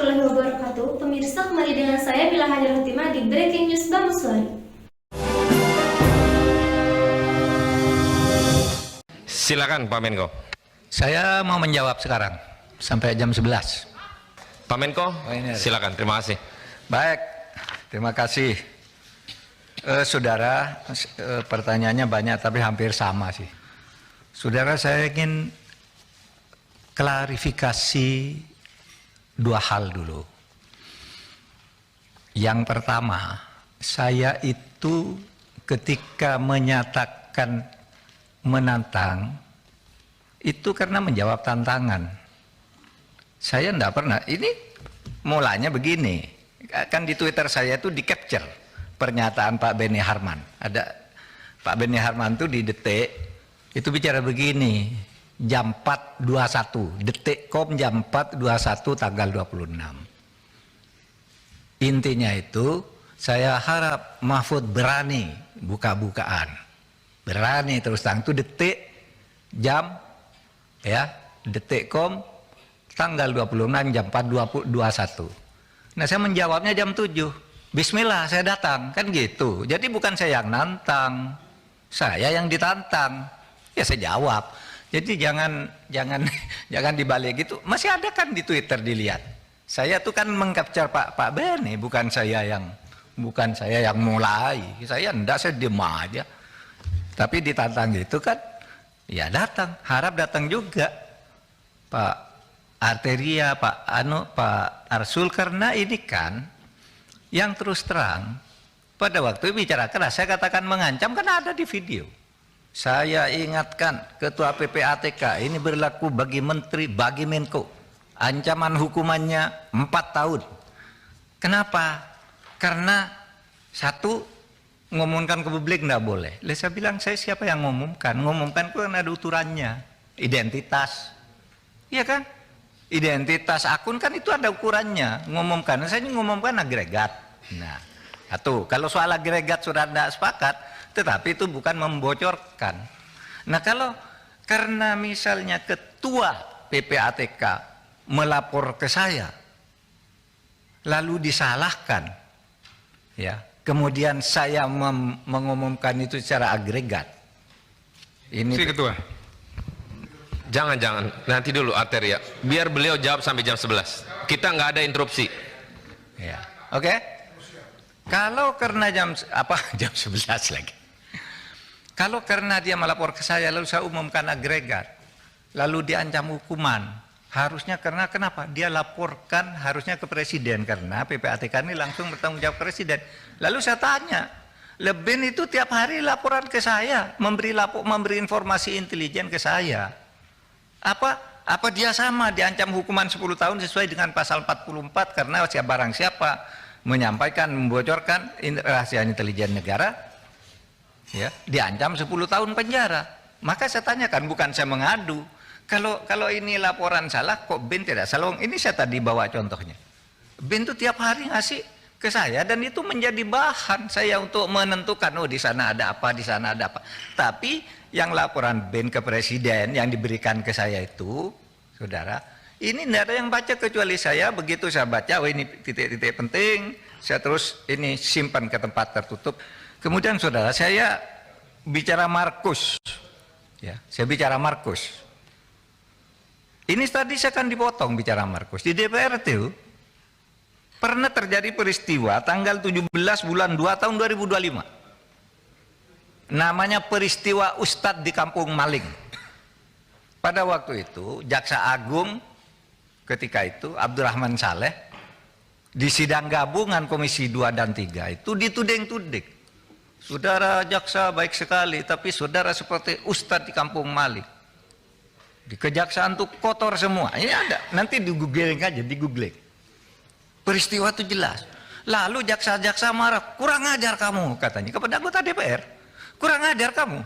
warahmatullahi wabarakatuh. Pemirsa, kembali dengan saya Bila Hajar Fatimah di Breaking News Bamuswari. Silakan Pak Menko. Saya mau menjawab sekarang sampai jam 11. Pak Menko, silakan. Terima kasih. Baik, terima kasih. Saudara, pertanyaannya banyak tapi hampir sama sih. Saudara, saya ingin klarifikasi dua hal dulu. Yang pertama, saya itu ketika menyatakan menantang, itu karena menjawab tantangan. Saya enggak pernah, ini mulanya begini, kan di Twitter saya itu di-capture pernyataan Pak Beni Harman. Ada Pak Beni Harman itu di Detik, itu bicara begini, jam 4.21, Detik.com jam 4.21 tanggal 26. Intinya itu, saya harap Mahfud berani buka-bukaan. Berani terus terang, itu Detik jam, ya, Detik.com tanggal 26 jam 4.21. Nah, saya menjawabnya jam 7. Bismillah, saya datang, kan gitu. Jadi bukan saya yang nantang, saya yang ditantang. Ya saya jawab. Jadi jangan dibalik gitu. Masih ada kan di Twitter dilihat. Saya tuh kan mengcapture Pak Beni, bukan saya yang mulai. Saya enggak, saya diem aja. Tapi ditantang gitu kan, ya datang. Harap datang juga Pak Arteria, Pak Arsul, karena ini kan yang terus terang pada waktu bicara keras saya katakan mengancam, kan ada di video. Saya ingatkan Ketua PPATK ini berlaku bagi Menteri, bagi Menko. Ancaman hukumannya 4 tahun. Kenapa? Karena satu, ngumumkan ke publik nggak boleh. Lalu saya bilang, saya siapa yang ngumumkan? Ngumumkan kan ada ukurannya. Identitas. Iya kan? Identitas akun kan itu ada ukurannya. Ngumumkan. Saya ngumumkan agregat. Nah, satu. Kalau soal agregat sudah tidak sepakat, tetapi itu bukan membocorkan. Nah, kalau karena misalnya ketua PPATK melapor ke saya, lalu disalahkan, ya, kemudian saya mengumumkan itu secara agregat. Ini si ketua, jangan nanti dulu Arteria, biar beliau jawab sampai jam 11. Kita nggak ada interupsi. Ya, oke. Kalau karena jam 11 lagi. Kalau karena dia melapor ke saya lalu saya umumkan agregat, lalu diancam hukuman, harusnya karena kenapa? Dia laporkan harusnya ke presiden, karena PPATK ini langsung bertanggung jawab ke presiden. Lalu saya tanya, Leben itu tiap hari laporan ke saya, memberi informasi intelijen ke saya. Apa dia sama diancam hukuman 10 tahun sesuai dengan pasal 44 karena barang siapa menyampaikan, membocorkan rahasia intelijen negara, ya, diancam 10 tahun penjara. Maka saya tanyakan, bukan saya mengadu. Kalau ini laporan salah, kok BIN tidak salah? Ini saya tadi bawa contohnya. BIN itu tiap hari ngasih ke saya dan itu menjadi bahan saya untuk menentukan, oh di sana ada apa, di sana ada apa. Tapi yang laporan BIN ke presiden yang diberikan ke saya itu, saudara, ini tidak ada yang baca kecuali saya. Begitu saya baca, oh ini titik-titik penting, saya terus ini simpan ke tempat tertutup. Kemudian saudara, saya bicara Markus, ya, saya bicara Markus. Ini tadi saya akan dipotong bicara Markus. Di DPR itu pernah terjadi peristiwa tanggal 17 bulan 2 tahun 2025. Namanya peristiwa Ustadz di Kampung Maling. Pada waktu itu Jaksa Agung ketika itu Abdurrahman Saleh di sidang gabungan Komisi 2 dan 3 itu dituding-tuding. Saudara jaksa baik sekali, tapi saudara seperti Ustadz di Kampung Maling. Di kejaksaan tuh kotor semua. Ini ada, nanti di googling aja, di googling. Peristiwa itu jelas. Lalu jaksa-jaksa marah, kurang ajar kamu katanya kepada anggota DPR. Kurang ajar kamu.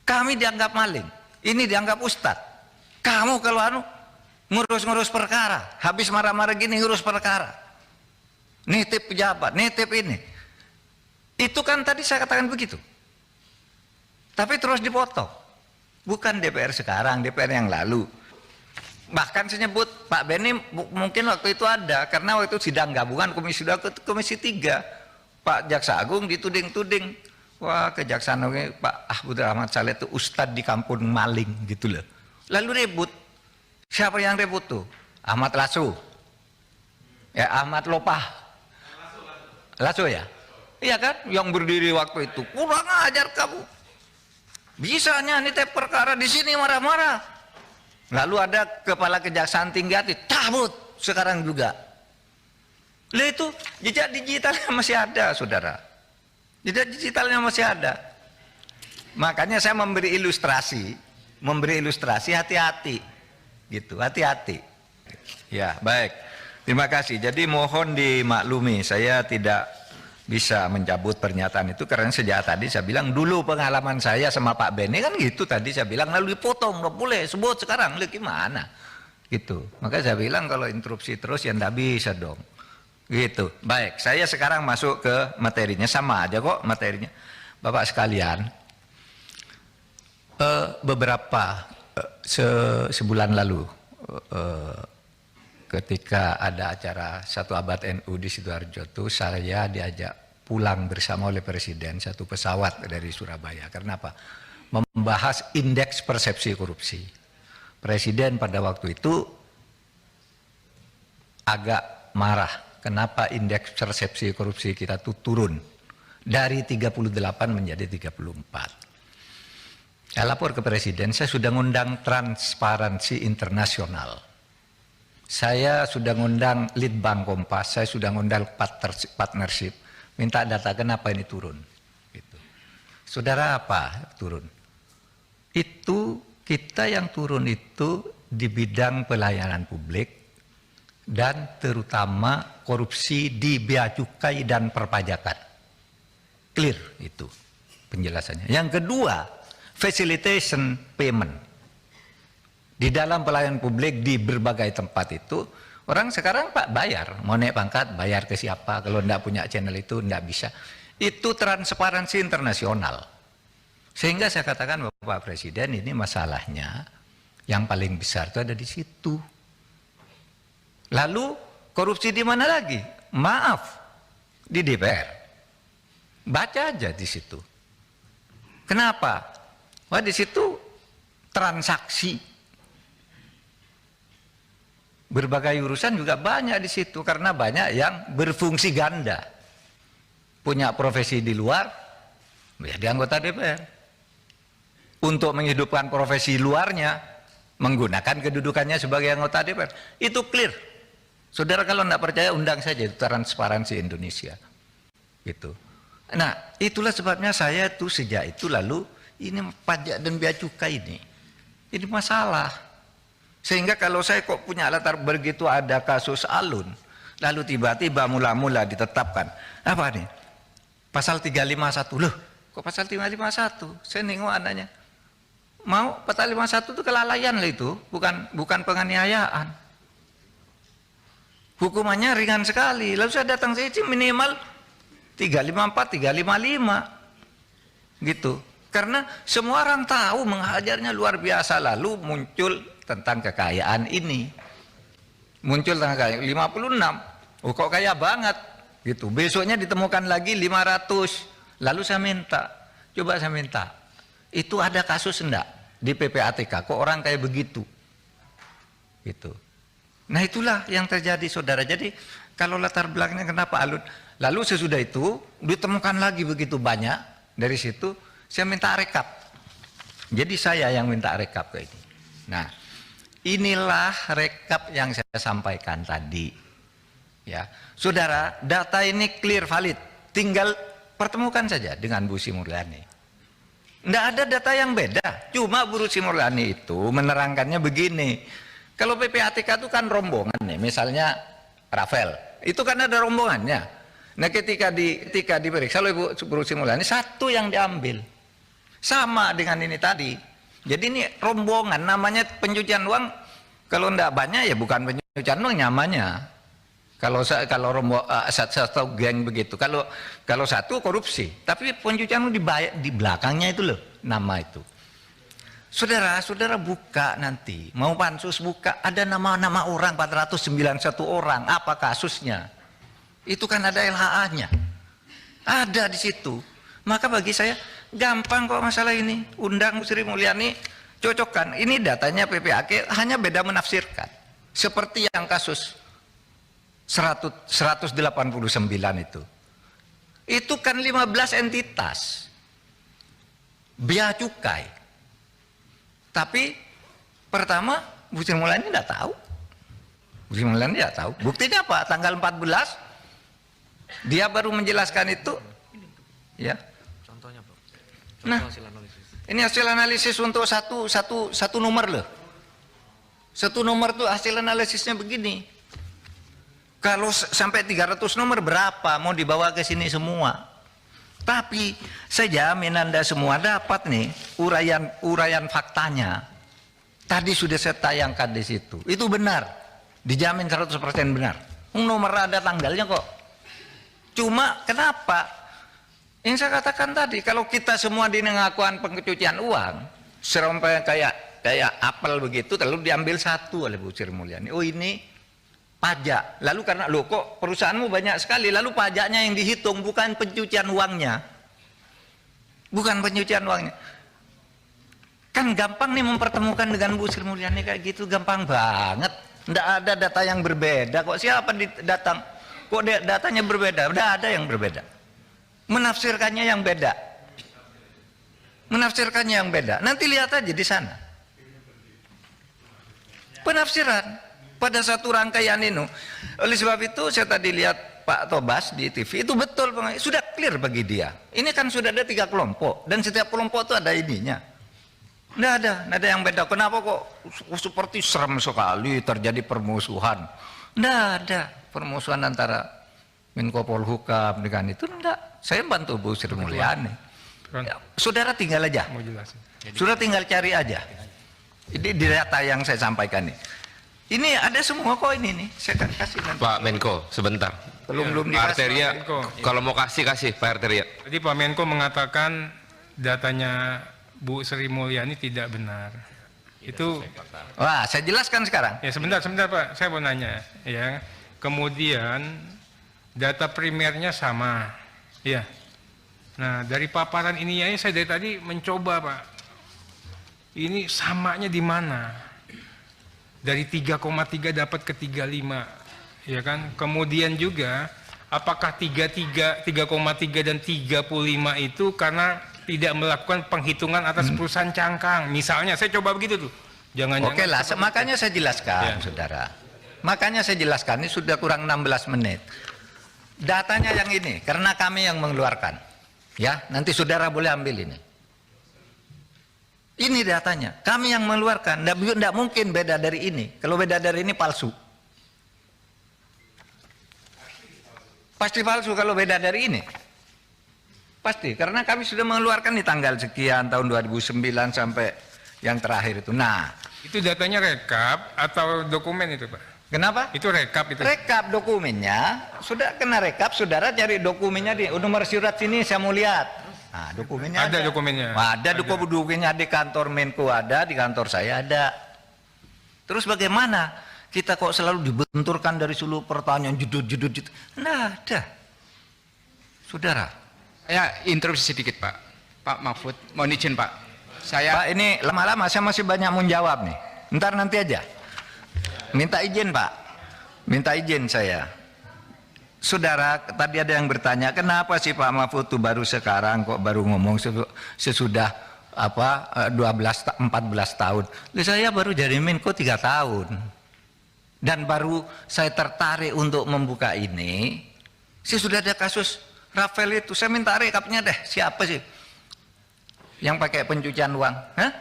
Kami dianggap maling, ini dianggap Ustadz. Kamu kalau ngurus-ngurus perkara, habis marah-marah gini ngurus perkara. Nitip pejabat, nitip ini. Itu kan tadi saya katakan begitu. Tapi terus dipotong. Bukan DPR sekarang, DPR yang lalu. Bahkan saya nyebut Pak Beni mungkin waktu itu ada, karena waktu itu sidang gabungan Komisi 2 ke Komisi 3. Pak Jaksa Agung dituding-tuding. Wah, kejaksaan Pak Ahmad Rahmat Saleh itu ustadz di kampung maling gitu loh. Lalu ribut. Siapa yang ribut tuh? Ahmad Lasso. Ya, Ahmad Lopah. Lasso ya? Iya kan? Yang berdiri waktu itu. Kurang ajar kamu. Bisanya nih perkara di sini marah-marah. Lalu ada kepala kejaksaan tinggi hati, cabut sekarang juga. Lah itu jejak digitalnya masih ada, saudara. Jejak digitalnya masih ada. Makanya saya memberi ilustrasi hati-hati, gitu, hati-hati. Ya, baik. Terima kasih. Jadi mohon dimaklumi, saya tidak bisa mencabut pernyataan itu karena sejak tadi saya bilang dulu pengalaman saya sama Pak Beni kan gitu, tadi saya bilang lalu dipotong, nggak boleh sebut sekarang, lu gimana gitu. Maka saya bilang kalau interupsi terus ya nggak bisa dong gitu. Baik, saya sekarang masuk ke materinya, sama aja kok materinya Bapak sekalian. Beberapa sebulan lalu ketika ada acara 1 Abad NU di Sidoarjo tuh, saya diajak pulang bersama oleh Presiden satu pesawat dari Surabaya. Karena apa? Membahas indeks persepsi korupsi. Presiden pada waktu itu agak marah. Kenapa indeks persepsi korupsi kita tuh turun dari 38 menjadi 34. Saya lapor ke Presiden, saya sudah ngundang Transparansi Internasional. Saya sudah ngundang Litbang Kompas, saya sudah ngundang partnership, minta data kenapa ini turun. Gitu. Saudara, apa turun? Itu kita yang turun itu di bidang pelayanan publik dan terutama korupsi di bea cukai dan perpajakan. Clear itu penjelasannya. Yang kedua, facilitation payment. Di dalam pelayanan publik di berbagai tempat itu, orang sekarang Pak bayar, mau naik pangkat bayar ke siapa, kalau enggak punya channel itu enggak bisa. Itu transparansi internasional. Sehingga saya katakan Bapak Presiden, ini masalahnya yang paling besar itu ada di situ. Lalu korupsi di mana lagi? Maaf, di DPR. Baca aja di situ. Kenapa? Wah, di situ transaksi berbagai urusan juga banyak di situ, karena banyak yang berfungsi ganda, punya profesi di luar, menjadi anggota DPR. Untuk menghidupkan profesi luarnya, menggunakan kedudukannya sebagai anggota DPR. Itu clear. Saudara kalau tidak percaya undang saja itu Transparansi Indonesia. Gitu. Nah, itulah sebabnya saya tuh sejak itu lalu ini pajak dan bea cukai ini masalah. Sehingga kalau saya kok punya latar begitu ada kasus Alun, lalu tiba-tiba mula-mula ditetapkan, apa nih? Pasal 351, loh kok pasal 351? Saya nengok anaknya, mau pasal 51 itu kelalaian lah itu, bukan penganiayaan. Hukumannya ringan sekali, lalu saya datang saya minimal 354, 355, gitu. Karena semua orang tahu menghajarnya luar biasa, lalu muncul tentang kekayaan ini. Muncul tentang kekayaan 56. Oh kok kaya banget gitu. Besoknya ditemukan lagi 500. Lalu saya minta, coba saya minta, itu ada kasus enggak di PPATK kok orang kayak begitu? Gitu. Nah, itulah yang terjadi, saudara. Jadi kalau latar belakangnya kenapa Alun? Lalu sesudah itu ditemukan lagi begitu banyak, dari situ saya minta rekap. Jadi saya yang minta rekap ke ini. Nah, inilah rekap yang saya sampaikan tadi. Ya, saudara, data ini clear valid. Tinggal pertemukan saja dengan Bu Sri Mulyani. Tidak ada data yang beda. Cuma Bu Sri Mulyani itu menerangkannya begini. Kalau PPATK itu kan rombongan nih. Misalnya Rafael, itu kan ada rombongannya. Nah, ketika diperiksa oleh Bu Sri Mulyani, satu yang diambil. Sama dengan ini tadi. Jadi ini rombongan, namanya pencucian uang. Kalau tidak banyak ya bukan pencucian uang namanya. Kalau satu geng begitu. Kalau satu korupsi, tapi pencucian uang di belakangnya itu loh nama itu. Saudara buka nanti, mau pansus buka, ada nama-nama orang 491 orang, apa kasusnya? Itu kan ada LHA-nya, ada di situ. Maka bagi saya gampang kok masalah ini. Undang Bu Sri Mulyani, cocokkan. Ini datanya PPAK, hanya beda menafsirkan. Seperti yang kasus 189 itu. Itu kan 15 entitas. Bea cukai. Tapi pertama Bu Sri Mulyani tidak tahu. Bu Sri Mulyani tidak tahu. Buktinya apa? Tanggal 14 dia baru menjelaskan itu. Ya. Contohnya, Bro. Nah, Hasil analisis. ini hasil analisis untuk satu nomor loh. Satu nomor tuh hasil analisisnya begini. Kalau sampai 300 nomor berapa mau dibawa ke sini semua? Tapi saya jamin Anda semua dapat nih uraian faktanya. Tadi sudah saya tayangkan di situ. Itu benar. Dijamin 100% benar. Nomor ada tanggalnya kok. Cuma kenapa? Yang saya katakan tadi, kalau kita semua dinengakuan pencucian uang, sampai kayak apel begitu, lalu diambil satu oleh Bu Sri Mulyani. Oh ini pajak. Lalu karena lo kok perusahaanmu banyak sekali, lalu pajaknya yang dihitung, bukan pencucian uangnya. Bukan pencucian uangnya. Kan gampang nih mempertemukan dengan Bu Sri Mulyani kayak gitu, gampang banget. Nggak ada data yang berbeda kok. Siapa datang? Kok datanya berbeda? Udah ada yang berbeda. Menafsirkannya yang beda. Menafsirkannya yang beda. Nanti lihat aja di sana. Penafsiran pada satu rangkaian ini. Oleh sebab itu saya tadi lihat Pak Tobas di TV, itu betul, sudah clear bagi dia. Ini kan sudah ada 3 kelompok dan setiap kelompok itu ada ininya. Nggak ada yang beda. Kenapa kok seperti serem sekali terjadi permusuhan? Nggak ada permusuhan antara Menko Polhukam dengan itu, enggak. Saya bantu Bu Sri Mulyani. Ya, saudara tinggal aja. Sudah tinggal cari aja. Ini di data yang saya sampaikan nih. Ini ada semua kok ini nih. Saya akan kasih nanti. Pak Menko, sebentar. Belum Pak dikasih. Arteria, Menko. kalau mau kasih Pak Arteria. Jadi Pak Menko mengatakan datanya Bu Sri Mulyani tidak benar. Itu Wah, saya jelaskan sekarang. ya sebentar Pak, saya mau nanya ya. Kemudian data primernya sama. Ya. Nah, dari paparan ini ya saya dari tadi mencoba, Pak. Ini samanya di mana? Dari 3,3 dapat ke 35, ya kan? Kemudian juga apakah 3,3 dan 35 itu karena tidak melakukan penghitungan atas perusahaan cangkang? Misalnya, saya coba begitu tuh. Jangan-jangan. Oke lah, makanya saya jelaskan, Ya. saudara. Makanya saya jelaskan, ini sudah kurang 16 menit. Datanya yang ini, karena kami yang mengeluarkan. Ya, nanti saudara boleh ambil ini. Ini datanya, kami yang mengeluarkan. Tidak mungkin beda dari ini. Kalau beda dari ini palsu. Pasti palsu kalau beda dari ini. Pasti, karena kami sudah mengeluarkan di tanggal sekian tahun 2009 sampai yang terakhir itu. Nah, Itu datanya rekap atau dokumen itu, Pak? kenapa? Itu rekap itu. Rekap dokumennya, sudah kena rekap, saudara cari dokumennya di nomor surat sini saya mau lihat. Nah, dokumennya Ada dokumennya? Ada dokumennya di kantor Menko ada, di kantor saya ada. Terus bagaimana kita kok selalu dibenturkan dari seluruh pertanyaan judul. Nah, ada. Saudara. Ya, interupsi sedikit, Pak. Pak Mahfud, mohon izin, Pak. Saya Pak, ini lama-lama saya masih banyak mau jawab nih. Ntar nanti aja. Minta izin, Pak. Minta izin saya. Saudara, tadi ada yang bertanya, kenapa sih Pak Mahfud itu baru sekarang kok baru ngomong sesudah 14 tahun. Saya baru jadi Menko 3 tahun. Dan baru saya tertarik untuk membuka ini. Saya sudah ada kasus Rafael itu, saya minta rekapnya deh, siapa sih yang pakai pencucian uang? Hah?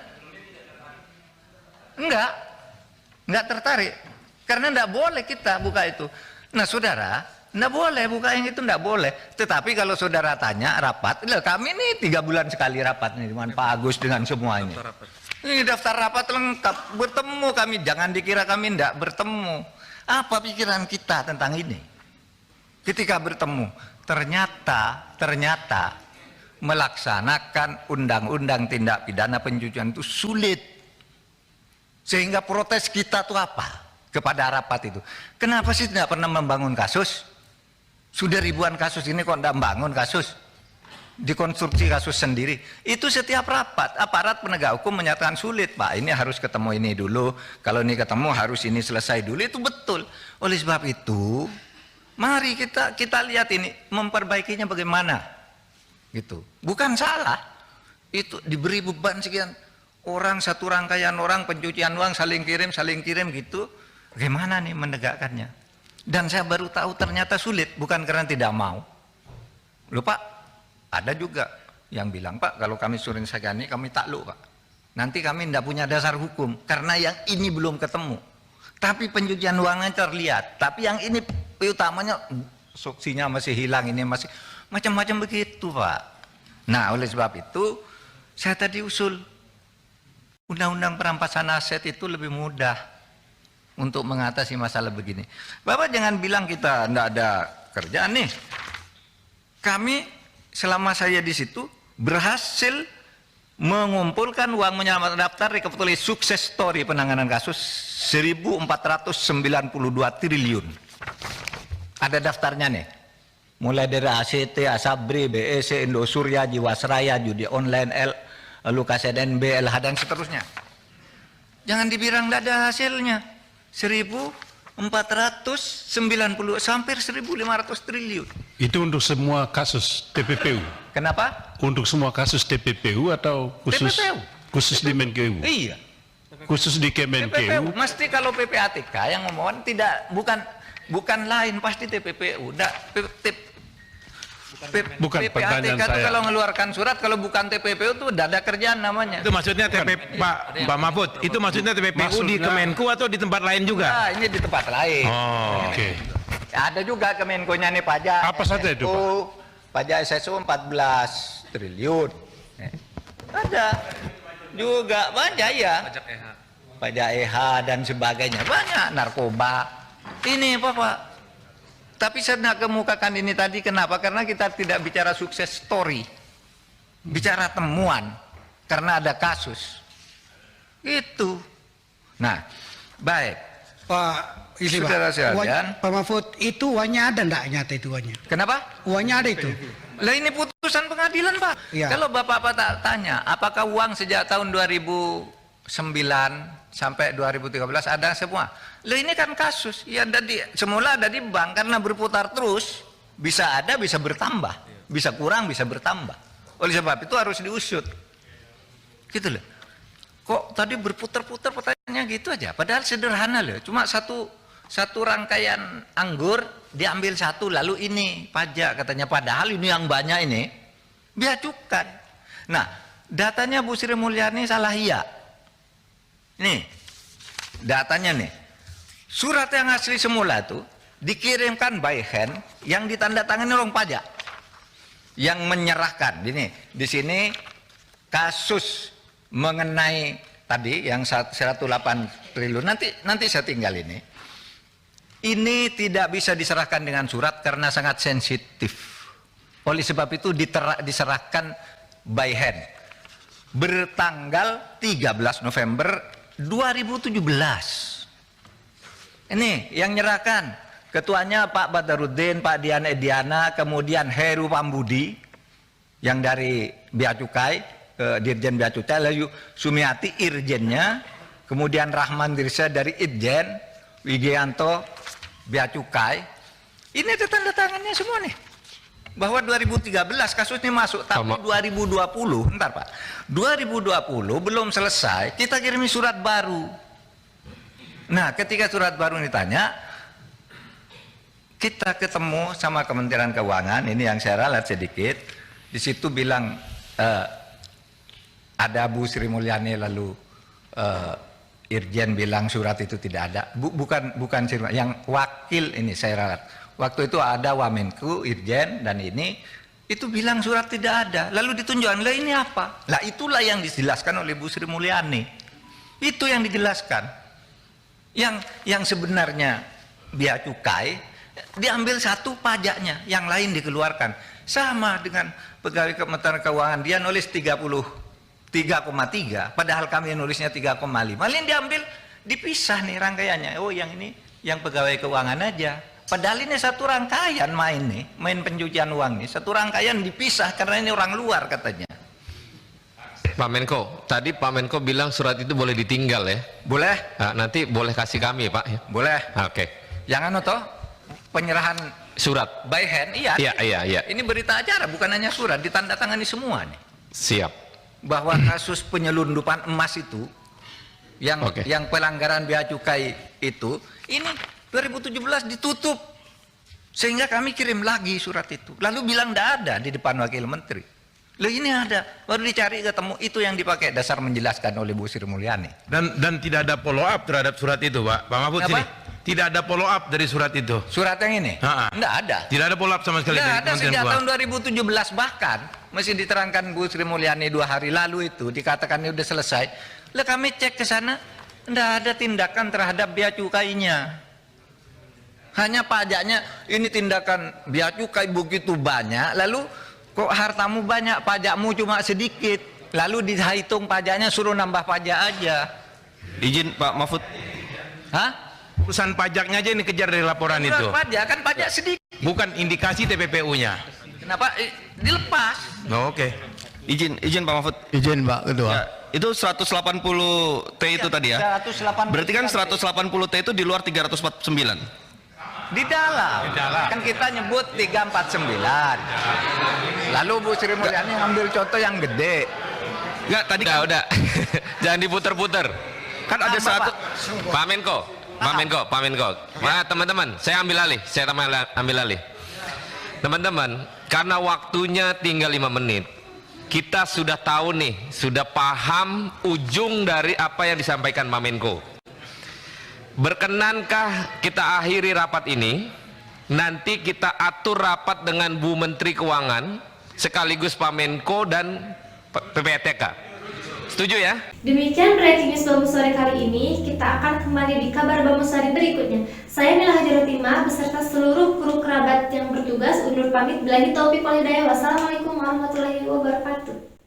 Enggak tertarik. Karena enggak boleh kita buka itu. Nah, saudara, enggak boleh buka yang itu, enggak boleh. Tetapi kalau saudara tanya rapat, kami ini 3 bulan sekali rapat nih dengan Pak Agus dengan semua ini. Ini daftar rapat lengkap, bertemu kami, jangan dikira kami enggak bertemu. Apa pikiran kita tentang ini? Ketika bertemu, ternyata melaksanakan undang-undang tindak pidana pencucian itu sulit. Sehingga protes kita tuh apa kepada rapat itu? Kenapa sih tidak pernah membangun kasus? Sudah ribuan kasus ini kok tidak membangun kasus? Dikonstruksi kasus sendiri. Itu setiap rapat aparat penegak hukum menyatakan sulit, Pak. Ini harus ketemu ini dulu. Kalau ini ketemu harus ini selesai dulu. Itu betul. Oleh sebab itu, mari kita lihat ini memperbaikinya bagaimana. Gitu. Bukan salah. Itu diberi beban sekian orang, satu rangkaian orang pencucian uang saling kirim gitu. Bagaimana nih menegakkannya? Dan saya baru tahu ternyata sulit, bukan karena tidak mau. Loh Pak, ada juga yang bilang, Pak, kalau kami suring segani kami takluk, Pak. Nanti kami tidak punya dasar hukum karena yang ini belum ketemu. Tapi pencucian uangnya terlihat. Tapi yang ini utamanya saksinya masih hilang, ini masih macam-macam begitu, Pak. Nah, oleh sebab itu saya tadi usul undang-undang perampasan aset itu lebih mudah untuk mengatasi masalah begini. Bapak jangan bilang kita tidak ada kerjaan nih. Kami selama saya di situ berhasil mengumpulkan uang menyelamatkan daftar rekapitulasi sukses story penanganan kasus 1.492 triliun. Ada daftarnya nih. Mulai dari ACT, Asabri, BEC, Indosurya, Jiwasraya, judi online, Lukas NB, LH dan seterusnya. Jangan dibilang tidak ada hasilnya. 1.490 sampai 1.500 triliun. Itu untuk semua kasus TPPU. Kenapa? Untuk semua kasus TPPU atau khusus TPPU. khusus di Menkeu? Iya. Khusus di TPPU. Kemenkeu. Mesti kalau PPATK yang ngomong tidak bukan lain pasti TPPU. Bukan pertanyaan PPATK itu saya. kalau mengeluarkan surat kalau bukan TPPU itu tidak ada kerjaan namanya. Itu maksudnya Pak Mahfud, itu maksudnya TPPU di Maksudnya- Kemenku atau di tempat lain juga? Nah, ini di tempat lain. Oh, oke. Ada juga Kemenkonya nih pajak. Apa saja itu, Pak? Pajak SSU 14 triliun. Ada juga banyak ya. Pajak EH dan sebagainya. Banyak narkoba. Ini Pak. Tapi saya tidak kemukakan ini tadi kenapa? Karena kita tidak bicara sukses story. Bicara temuan. Karena ada kasus. Itu. Nah, baik. Pak, ini Saudara sekalian. Pak Mahfud, itu uangnya ada enggak nyata itu uangnya? Kenapa? Uangnya ada itu. Lah ini putusan pengadilan, Pak. Iya. Kalau Bapak tanya, apakah uang sejak tahun 2009 sampai 2013 ada semua? Lah ini kan kasus. Ya semula ada di bank karena berputar terus, bisa ada, bisa bertambah, bisa kurang, bisa bertambah. Oleh sebab itu harus diusut. Gitu loh. Kok tadi berputar-putar pertanyaannya gitu aja? Padahal sederhana loh. Cuma satu rangkaian anggur diambil satu lalu ini pajak katanya. Padahal ini yang banyak ini bea cukai. Nah, datanya Bu Sri Mulyani salah iya. Nih, datanya nih. Surat yang asli semula itu dikirimkan by hand yang ditandatangani orang pajak. Yang menyerahkan. Ini di sini kasus mengenai tadi yang 108 triliun. Nanti saya tinggal ini. Ini tidak bisa diserahkan dengan surat karena sangat sensitif. Oleh sebab itu diserahkan by hand. Bertanggal 13 November 2017. Ini yang nyerahkan. Ketuanya Pak Badarudin, Pak Dian Ediana, kemudian Heru Pambudi yang dari Bea Cukai, Dirjen Bea Cukai, lalu Sumiati Irjennya, kemudian Rahman Dirsa dari Itjen, Wigianto Bea Cukai. Ini ada tanda tangannya semua nih. Bahwa 2013 kasus ini masuk, tapi 2020, ntar Pak, 2020 belum selesai, kita kirimi surat baru. Nah, ketika surat baru ditanya, kita ketemu sama Kementerian Keuangan, ini yang saya ralat sedikit, di situ bilang ada Bu Sri Mulyani lalu Irjen bilang surat itu tidak ada. Bukan Sri Mulyani, yang wakil ini saya ralat. Waktu itu ada Wamenku, Irjen dan ini itu bilang surat tidak ada. Lalu ditunjukkan, lah ini apa? Lah itulah yang dijelaskan oleh Bu Sri Mulyani. Itu yang dijelaskan. Yang sebenarnya bea cukai diambil satu pajaknya, yang lain dikeluarkan. sama dengan pegawai Kementerian Keuangan, dia nulis 33,3 padahal kami nulisnya 3,5. Lalu diambil dipisah nih rangkaiannya. Oh, yang ini yang pegawai keuangan aja. Padahal ini satu rangkaian main pencucian uang nih. Satu rangkaian dipisah karena ini orang luar katanya. Pak Menko, tadi Pak Menko bilang surat itu boleh ditinggal ya. Boleh? Nah, nanti boleh kasih kami Pak ya. Boleh. Oke. Yang anu toh penyerahan Surat. by hand, iya. Iya. Ini berita acara bukan hanya surat, ditandatangani semua nih. Siap. Bahwa kasus penyelundupan emas itu yang Oke. yang pelanggaran bea cukai itu ini 2017 ditutup. Sehingga kami kirim lagi surat itu. Lalu bilang tidak ada di depan wakil menteri. Loh ini ada, baru dicari ketemu, itu yang dipakai dasar menjelaskan oleh Bu Sri Mulyani. Dan tidak ada follow up terhadap surat itu, Pak Mahfud Apa? sini. Tidak ada follow up dari surat itu. Surat yang ini? Ha-ha. Tidak ada. Tidak ada follow up sama sekali Tidak dari ada Kementerian sejak Keuangan. tahun 2017 bahkan masih diterangkan Bu Sri Mulyani 2 hari lalu itu dikatakan sudah selesai. Lah kami cek ke sana, tidak ada tindakan terhadap bea cukainya. Hanya pajaknya, ini tindakan bea cukai begitu banyak, lalu kok hartamu banyak, pajakmu cuma sedikit, lalu dihitung pajaknya suruh nambah pajak aja. Izin Pak Mahfud. Hah? Urusan pajaknya aja ini kejar dari laporan Surat itu. pajak kan pajak sedikit. Bukan indikasi TPPU-nya. Kenapa? Dilepas. Oh, oke. Izin Pak Mahfud. Izin Pak Ketua. Ya, itu 180 T itu tadi ya. 180. Berarti kan 180 T itu di luar 349. Di dalam. Kan kita nyebut 349. Lalu Bu Sri Mulyani ngambil contoh yang gede. Enggak, tadi Udah. Jangan diputer-puter. kan ada Sama, 100. Pak Menko. Nah, teman-teman, saya ambil alih. Teman-teman, karena waktunya tinggal 5 menit, kita sudah tahu nih, sudah paham ujung dari apa yang disampaikan Pak Menko. Berkenankah kita akhiri rapat ini? Nanti kita atur rapat dengan Bu Menteri Keuangan, sekaligus Pak Menko dan PPATK. Setuju ya? Demikian breaking news Bambu Sore kali ini. Kita akan kembali di kabar Bambu Sore berikutnya. Saya Mila Hajarotima beserta seluruh kru kerabat yang bertugas undur pamit. Bila taufiq wal hidayah. Wassalamualaikum warahmatullahi wabarakatuh.